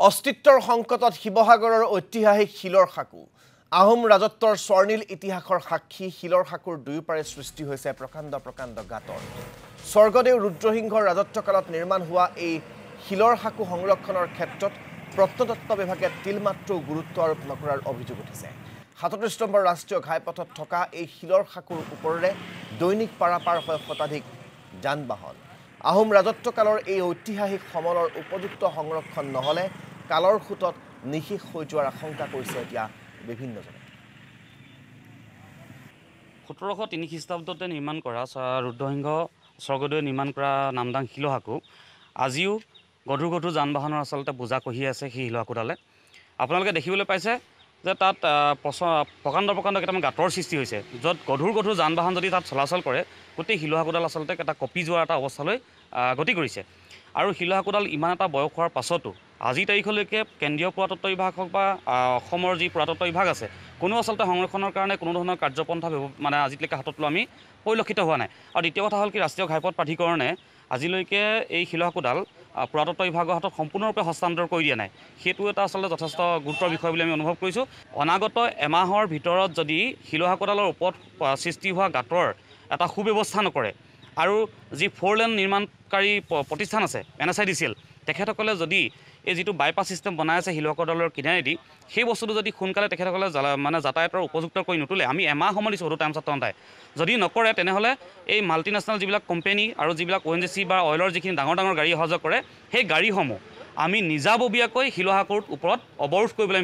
অস্তিত্বৰ সংকটত শিৱসাগৰৰ ঐতিহাসিক শিলৰ সাঁকো আহোম ৰাজত্বৰ স্বৰ্ণীল ইতিহাসৰ সাক্ষী শিলৰ সাঁকোৰ দুয়োপাৰে সৃষ্টি হৈছে প্ৰকাণ্ড প্ৰকাণ্ড গাঁতৰ স্বৰ্গদেউ ৰুদ্ৰসিংহৰ ৰাজত্বকালত নিৰ্মাণ হোৱা এই শিলৰ সাঁকো সংৰক্ষণৰ ক্ষেত্ৰত প্ৰত্নতত্ত্ব বিভাগে তিলমাত্ৰ গুৰুত্ব আৰোপ নকৰাৰ অভিযোগ উঠিছে ৩৭ নম্বৰ ৰাষ্ট্ৰীয় ঘাইপথত থকা এই শিলৰ সাঁকোৰ ওপৰেৰে দৈনিক পাৰাপাৰ হয় শতাধিক যান-বাহন আহোম ৰাজত্বকালৰ এই ঐতিহাসিক সমলৰ উপযুক্ত সংৰক্ষণ নহলে কালৰ খুটত নিখিখ হৈ যোৱাৰ আশংকা কৰিছে এতিয়া বিভিন্নজনে ১৭০৩ খ্ৰীষ্টাব্দতে নিৰ্মাণ কৰা ৰুদ্ৰসিংহ স্বৰ্গদেৱে নিৰ্মাণ কৰা নামদাং শিলৰ সাঁকো আজিও গধুৰ গধুৰ যান-বাহনৰ আচলতে বোজা কঢ়িয়াই আছে সেই শিলৰ সাঁকোডালে আপোনালোকে দেখিবলৈ পাইছে যে তাত প্ৰকাণ্ড কেইটামান গাঁতৰ সৃষ্টি হৈছে য'ত গধুৰ গধুৰ যান-বাহন যদি তাত চলাচল কৰে গোটেই শিলৰ সাঁকোডাল আচলতে এটা কঁপি যোৱাৰ এটা অৱস্থালৈ গতি কৰিছে আৰু শিলৰ সাঁকোডাল ইমান এটা বয়স হোৱাৰ পাছতো আজি তাৰিখলৈকে কেন্দ্ৰীয় পুৰাতত্ত্ব বিভাগ হওক বা অসমৰ যি পুৰাতত্ত্ব বিভাগ আছে কোনো আচলতে সংৰক্ষণৰ কাৰণে কোনো ধৰণৰ কাৰ্যপন্থা মানে আজিলৈকে হাতত লোৱা আমি পৰিলক্ষিত হোৱা নাই আৰু দ্বিতীয় কথা হ'ল কি ৰাষ্ট্ৰীয় ঘাইপথ প্ৰাধিকৰণে আজিলৈকে এই শিলৰ সাঁকোডাল পুৰাতত্ত্ব বিভাগৰ হাতত সম্পূৰ্ণৰূপে হস্তান্তৰ কৰি দিয়া নাই সেইটো এটা আচলতে যথেষ্ট গুৰুত্বৰ বিষয় বুলি আমি অনুভৱ কৰিছোঁ অনাগত এমাহৰ ভিতৰত যদি শিলৰ সাঁকোডালৰ ওপৰত সৃষ্টি হোৱা গাঁতৰ এটা সুব্যৱস্থা নকৰে আৰু যি 4 লেন নিৰ্মাণকাৰী প্ৰতিষ্ঠান আছে NSIDCL তেখেতসকলে যদি এই যিটো বাইপাছ ছিষ্টেম বনাই আছে শিলৰ সাঁকোডালৰ কিনাৰেদি সেই বস্তুটো যদি সোনকালে তেখেতসকলে মানে যাতায়াতৰ উপযুক্ত কৰি নুতুলে আমি এমাহ সময় দিছোঁ টাইম চাত্তন্তাই যদি নকৰে তেনেহ'লে এই মাল্টিনেশ্যনেল যিবিলাক কোম্পানী আৰু যিবিলাক ONGC বা অইলৰ যিখিনি ডাঙৰ গাড়ী অহা যোৱা কৰে সেই গাড়ীসমূহ আমি নিজাববীয়াকৈ শিলৰ সাঁকোৰ ওপৰত অৱৰোধ কৰিবলৈ